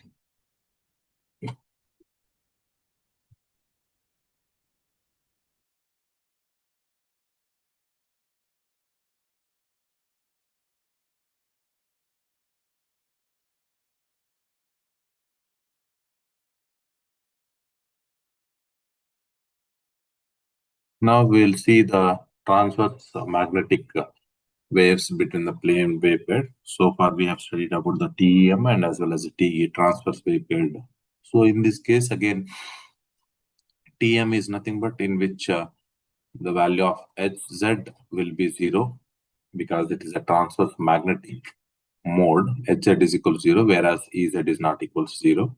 Now we'll see the transverse magnetic waves between the plane waveguide. So far we have studied about the TEM and as well as the TE, transverse waveguide. So in this case again, TM is nothing but in which the value of Hz will be 0, because it is a transverse magnetic. mode, Hz is equal to 0, whereas Ez is not equal to 0.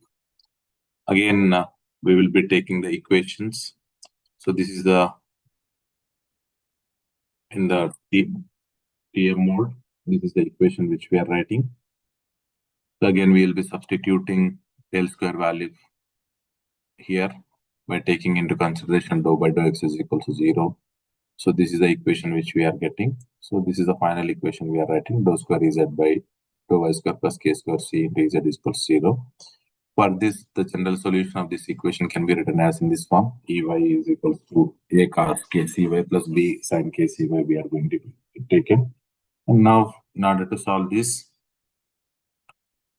Again, we will be taking the equations. So this is in the TM mode. This is the equation which we are writing. So again, we will be substituting del square value here by taking into consideration dou by dou x is equal to 0. So this is the equation which we are getting. So this is the final equation we are writing. Dou square Ez by dou y square plus k square c into Ez is equal to 0. For this, the general solution of this equation can be written as in this form. Ey is equal to a cos kcy plus b sin kcy we are going to take it. And now, in order to solve this,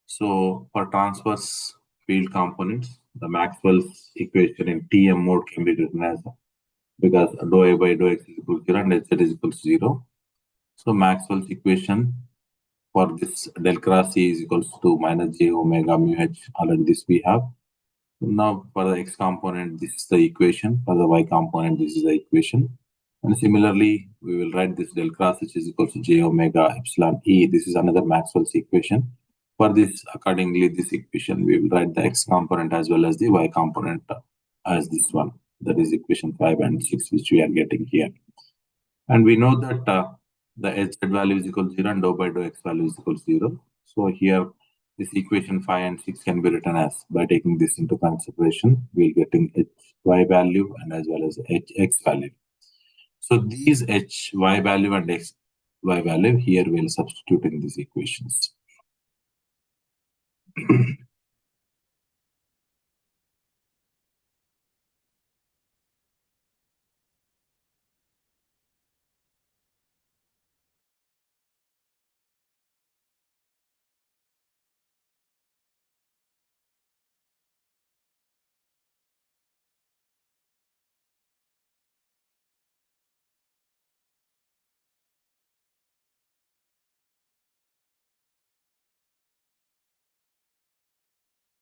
so for transverse field components, the Maxwell's equation in TM mode can be written as, because dou a by dou x is equal to 0 and Hz is equal to 0. So Maxwell's equation for this del cross C is equals to minus j omega mu h. Already this we have. Now for the x component, this is the equation. For the y component, this is the equation. And similarly, we will write this del cross which is equal to j omega epsilon e. This is another Maxwell's equation. For this, accordingly, this equation, we will write the x component as well as the y component as this one. That is equation 5 and 6, which we are getting here. And we know that the Hz value is equal to 0 and dou by dou x value is equal to 0. So here, this equation 5 and 6 can be written as, by taking this into consideration, we're getting hy value and as well as hx value. So these hy value and xy value here we'll substitute in these equations.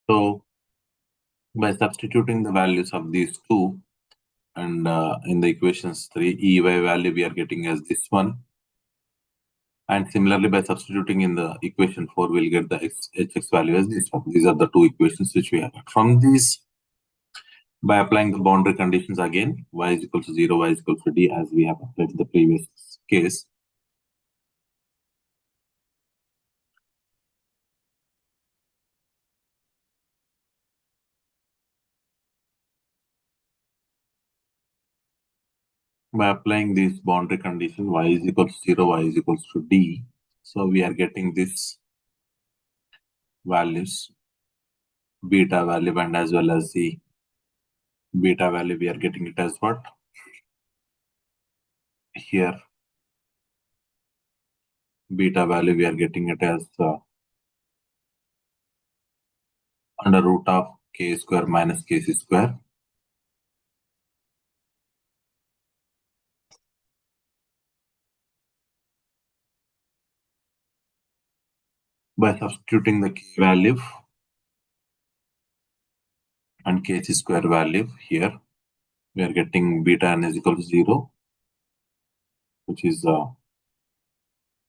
So by substituting the values of these two, and in the equations 3, Ey value we are getting as this one. And similarly, by substituting in the equation 4, we'll get the hx value as this one. These are the two equations which we have. From these, by applying the boundary conditions again, y is equal to 0, y is equal to d, as we have applied in the previous case. By applying this boundary condition, y is equal to 0, y is equal to d. So we are getting this values, beta value, and as well as the beta value, we are getting it as what? Here, beta value, we are getting it as under root of k square minus kc square. By substituting the k value and kc square value here, we are getting beta n is equal to 0, which is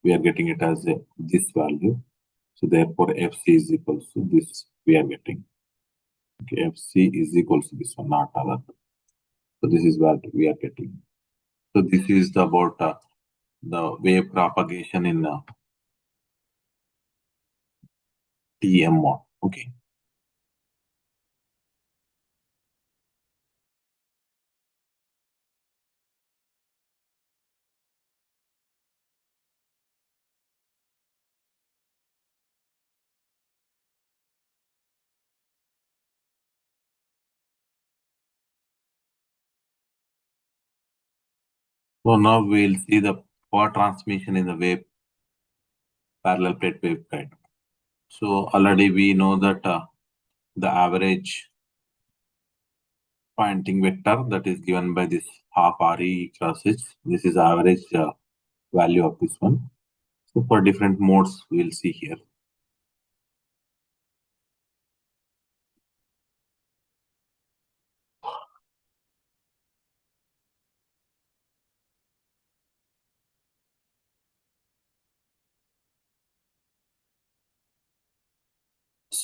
we are getting it as this value. So therefore, fc is equal to this we are getting. Okay, fc is equal to this one, not other. So this is what we are getting. So this is about the wave propagation in TM mode. Okay. So now we'll see the power transmission in the wave parallel plate waveguide. So already we know that the average pointing vector that is given by this half RE cross H. This is the average value of this one. So for different modes, we'll see here.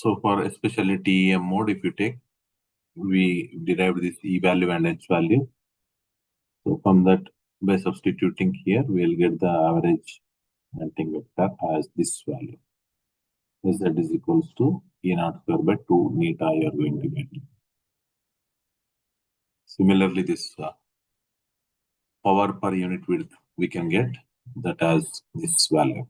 So for especially TEM mode, if you take, we derive this E value and H value. So from that, by substituting here, we'll get the average Hunting vector as this value. Is that is equals to E naught square by 2 neta you are going to get. Similarly, this power per unit width we can get that as this value.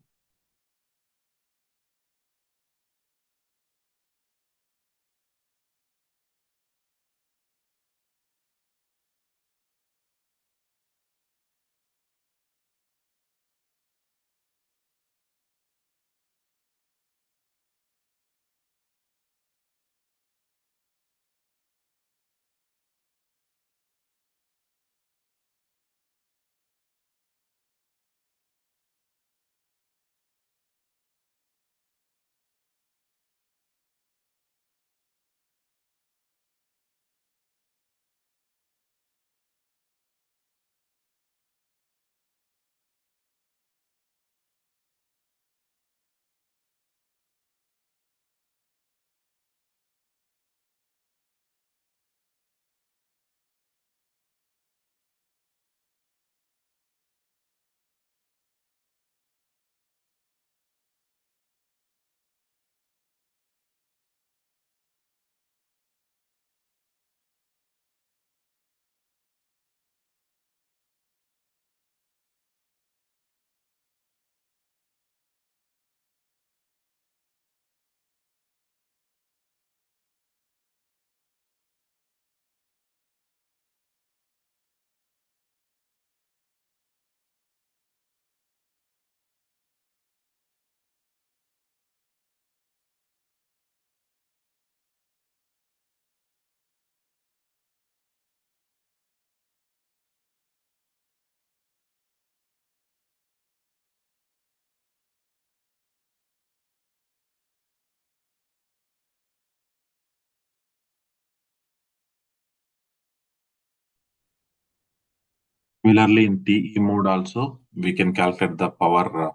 Similarly, in TE mode also, we can calculate the power,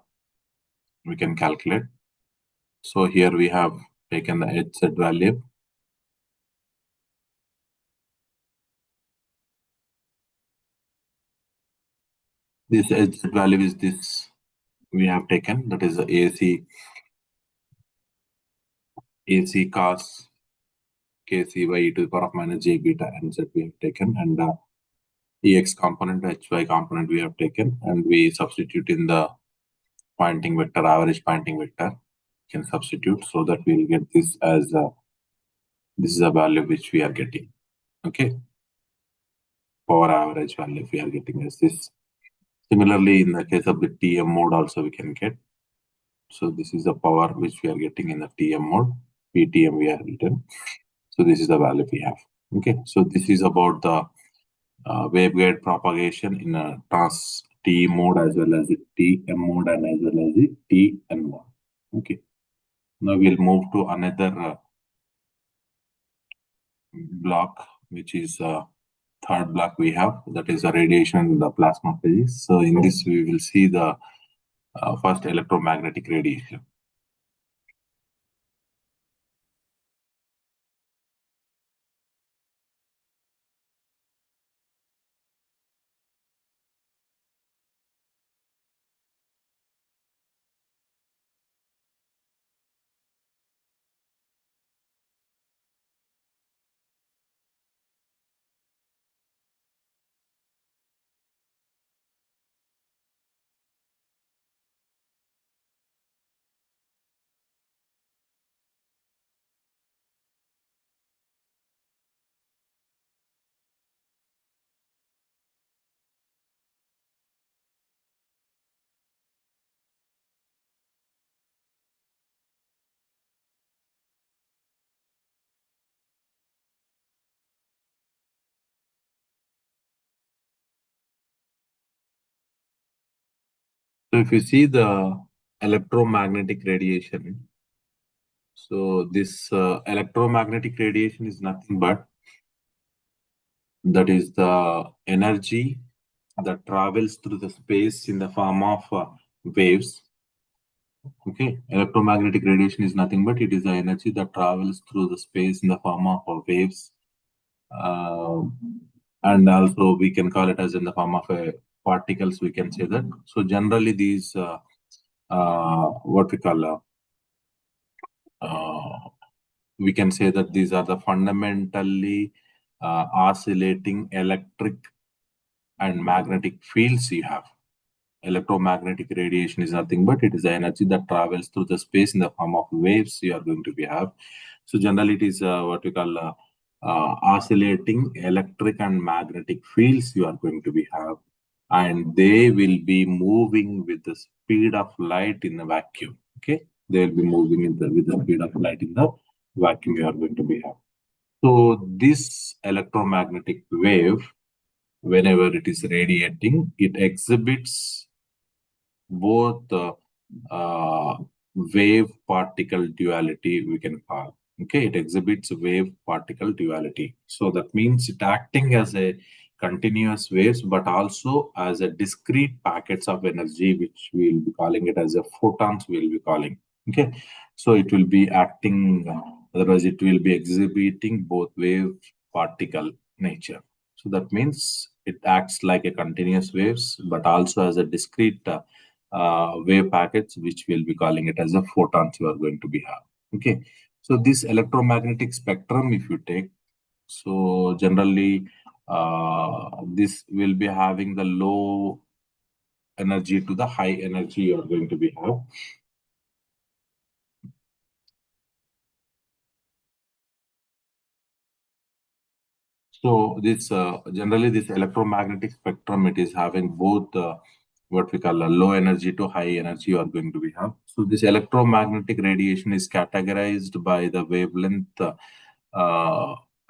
we can calculate. So here we have taken the HZ value. This HZ value is this we have taken, that is the AC cos KC by e to the power of minus j beta NZ we have taken, and EX component, HY component we have taken, and we substitute in the pointing vector, average pointing vector, can substitute so that we will get this as this is a value which we are getting. Okay, power average value we are getting as this. Similarly, in the case of the TM mode also we can get. So this is the power which we are getting in the TM mode. PTM we have written. So this is the value we have. Okay, so this is about the waveguide propagation in a trans T mode as well as the TM mode and as well as the TN mode. Okay, now we'll move to another block, which is third block we have, that is the radiation in the plasma physics. So in this we will see the first electromagnetic radiation. So if you see the electromagnetic radiation, so this electromagnetic radiation is nothing but that is the energy that travels through the space in the form of waves. Okay, electromagnetic radiation is nothing but it is the energy that travels through the space in the form of waves, uh, and also we can call it as in the form of particles. We can say that. So generally, these what we call we can say that these are the fundamentally oscillating electric and magnetic fields you have. Electromagnetic radiation is nothing but it is the energy that travels through the space in the form of waves you are going to be have. So generally, it is what we call oscillating electric and magnetic fields you are going to be have, and they will be moving with the speed of light in the vacuum. Okay, they will be moving with the speed of light in the vacuum you are going to be have. So this electromagnetic wave, whenever it is radiating, it exhibits both uh, wave particle duality, we can call. Okay, it exhibits wave particle duality. So that means it acting as a continuous waves, but also as a discrete packets of energy, which we'll be calling it as a photons, we'll be calling. Okay, so it will be acting, otherwise, it will be exhibiting both wave particle nature. So that means it acts like a continuous waves, but also as a discrete wave packets, which we'll be calling it as a photons you are going to be have. Okay. So this electromagnetic spectrum, if you take, so generally this will be having the low energy to the high energy you are going to be have. So this generally this electromagnetic spectrum, it is having both what we call a low energy to high energy you are going to be have. So this electromagnetic radiation is categorized by the wavelength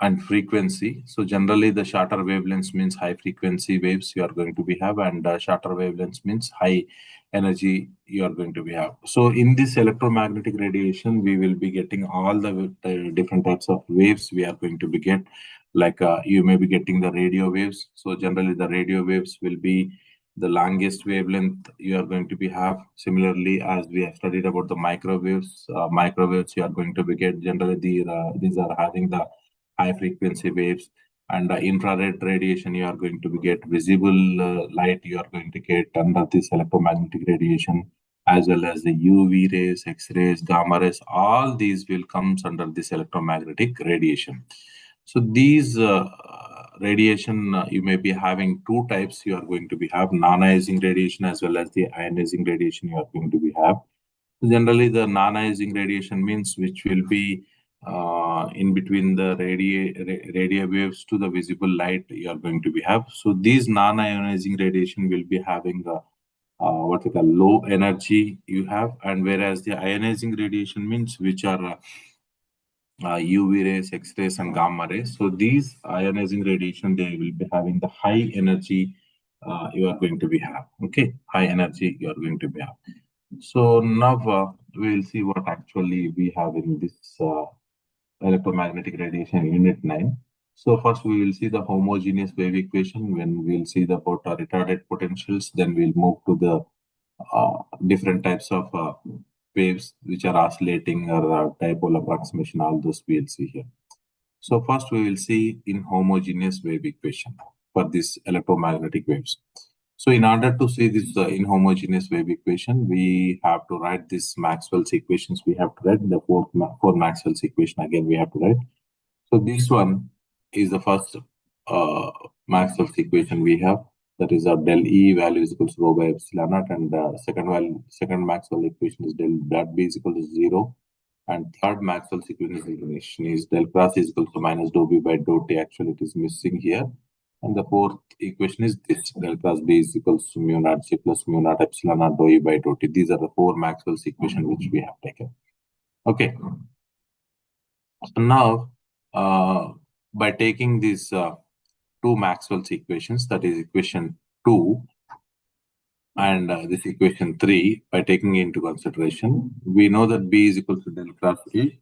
and frequency. So generally the shorter wavelengths means high frequency waves you are going to be have, and shorter wavelengths means high energy you are going to be have. So in this electromagnetic radiation, we will be getting all the different types of waves we are going to be get, like you may be getting the radio waves. So generally the radio waves will be the longest wavelength you are going to be have. Similarly, as we have studied about the microwaves you are going to be get, generally these are having the high frequency waves, and infrared radiation you are going to be get, visible light you are going to get under this electromagnetic radiation, as well as the UV rays, X-rays, gamma rays, all these will comes under this electromagnetic radiation. So these radiation, you may be having two types you are going to be have, non-ionizing radiation as well as the ionizing radiation you are going to be have. Generally, the non-ionizing radiation means which will be in between the radio waves to the visible light you are going to be have. So these non-ionizing radiation will be having what we call low energy you have, and whereas the ionizing radiation means which are UV rays, X-rays, and gamma rays. So these ionizing radiation, they will be having the high energy you are going to be have. Okay, high energy you are going to be have. So now we will see what actually we have in this electromagnetic radiation unit 9. So first we will see the homogeneous wave equation. When we'll see the about retarded potentials, then we'll move to the different types of waves which are oscillating or dipole approximation, all those we'll see here. So first we will see in homogeneous wave equation for this electromagnetic waves. So in order to see this inhomogeneous wave equation, we have to write this Maxwell's equations. We have to write the four Maxwell's equation again. We have to write. So this one is the first Maxwell's equation we have. That is our del E value is equal to rho by epsilon naught, and second Maxwell equation is del dot B is equal to 0, and third Maxwell's equation is del cross is equal to minus dou B by dou T. Actually, it is missing here. And the fourth equation is this, del cross B is equals to mu naught C plus mu naught epsilon naught dou E by dou T. These are the four Maxwell's equation which we have taken. Okay. So now, by taking these two Maxwell's equations, that is equation 2 and this equation 3, by taking into consideration, we know that B is equal to del cross A.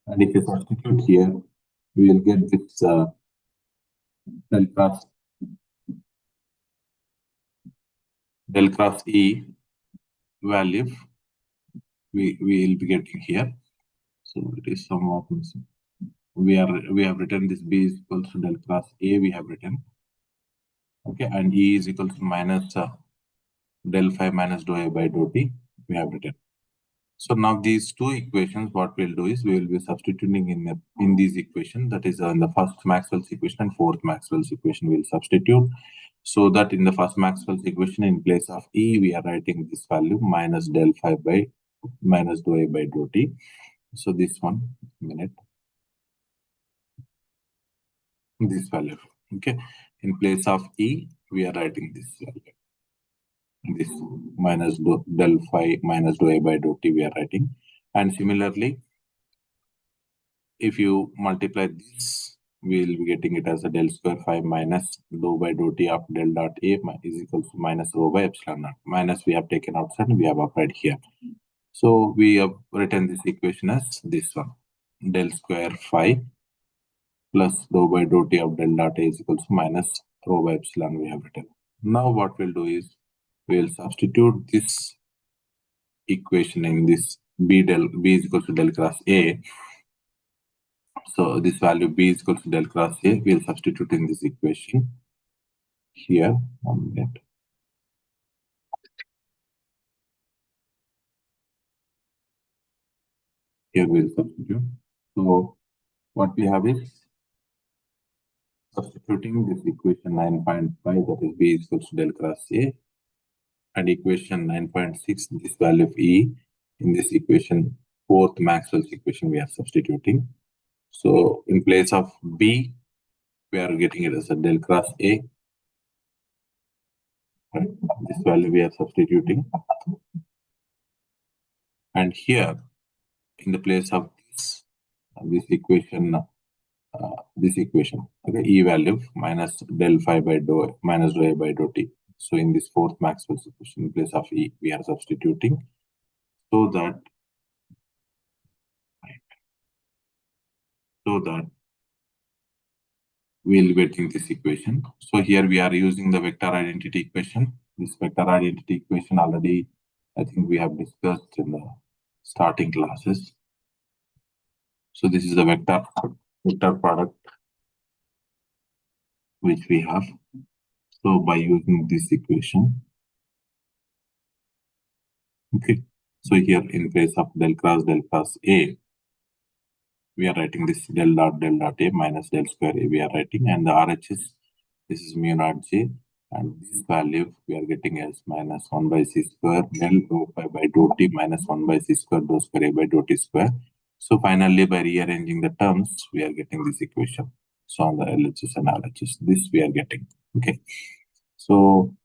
And if you substitute here, we will get this del cross E value we will be getting here. So it is somewhat missing. We have written this B is equals to del cross A, we have written. Okay, and E is equals to minus del phi minus dou A by dou T, we have written. So now these two equations, what we'll do is we will be substituting in these equations. That is in the first Maxwell's equation and fourth Maxwell's equation we'll substitute. So that in the first Maxwell's equation, in place of E, we are writing this value minus del phi by minus dou A by dou T. So this one, this value. Okay. In place of E, we are writing this value. This minus del phi minus dou A by dou T we are writing. And similarly, if you multiply this, we will be getting it as a del square phi minus dou by dou T of del dot A is equals to minus rho by epsilon naught. Minus we have taken outside and we have applied here. So we have written this equation as this one. Del square phi plus dou by dou T of del dot A is equals to minus rho by epsilon we have written. Now what we'll do is we'll substitute this equation in this B is equals to del cross A. So this value B is equals to del cross A, we'll substitute in this equation here. 1 minute. Here we'll substitute. So what we have is substituting this equation 9.5, that is B is equals to del cross A, and equation 9.6, this value of E in this equation, fourth Maxwell's equation we are substituting. So in place of B, we are getting it as a del cross A. Right? This value we are substituting. And here, in the place of this equation, okay, E value minus del phi by dou minus dou A by dou T. So in this fourth Maxwell's equation, in place of E, we are substituting so that we'll be getting this equation. So here we are using the vector identity equation. This vector identity equation already, I think we have discussed in the starting classes. So this is the vector product which we have. So by using this equation, okay. So here in place of del cross A, we are writing this del dot A minus del square A we are writing, and the RHS, this is mu naught J, and this value we are getting as minus 1 by C square del rho pi by dou T minus 1 by C square dou square A by dou T square. So finally, by rearranging the terms, we are getting this equation. So on the LHS and RHS, this we are getting. Okay. So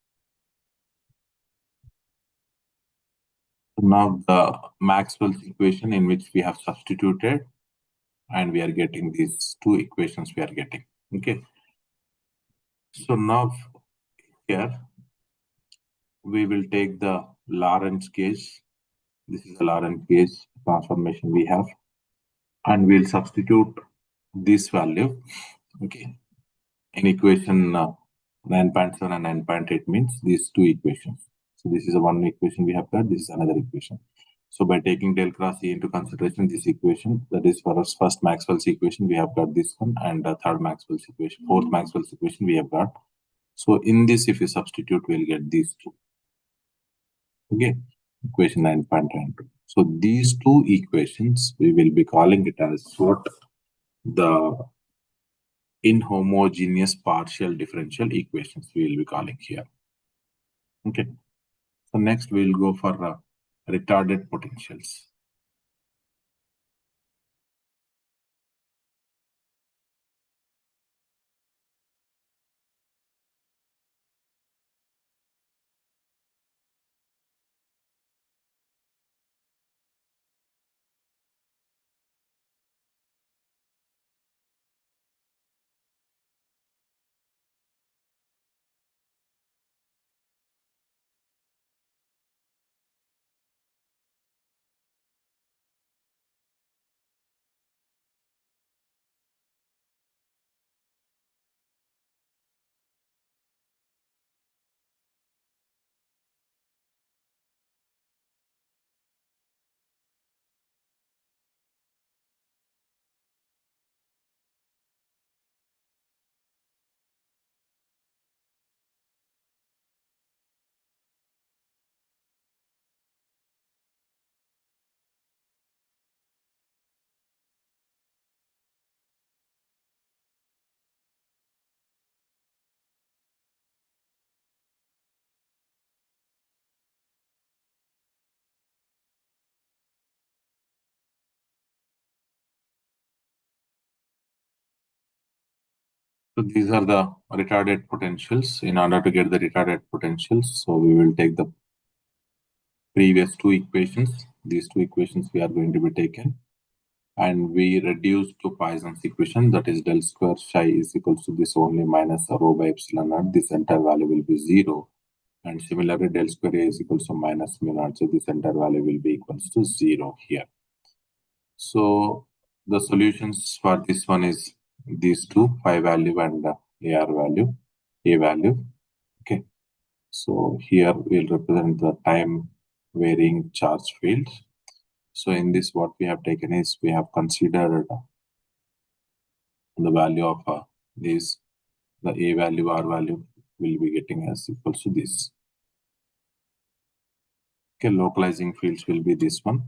now the Maxwell's equation in which we have substituted, and we are getting these two equations we are getting. Okay. So now here we will take the Lorentz case. This is the Lorentz case transformation we have, and we'll substitute this value. Okay. In equation 9.7 and 9.8 means these two equations. So this is a one equation we have got, this is another equation. So by taking del cross E into consideration, this equation, that is for us first Maxwell's equation, we have got this one, and third Maxwell's equation, fourth Maxwell's equation we have got. So in this, if you substitute, we'll get these two. Okay, equation 9.92. So these two equations, we will be calling it as what? The inhomogeneous partial differential equations we will be calling here. Okay. So next we'll go for retarded potentials. So these are the retarded potentials. In order to get the retarded potentials, so we will take the previous two equations. These two equations we are going to be taken, and we reduce to Poisson's equation, that is del square psi is equals to this only minus rho by epsilon naught. This entire value will be 0. And similarly, del square A is equals to minus mu naught. So this entire value will be equals to 0 here. So the solutions for this one is these two, phi value and AR value, A value. Okay. So here we'll represent the time varying charge fields. So in this, what we have taken is we have considered the value of this, the A value, R value will be getting as equals to this. Okay, localizing fields will be this one.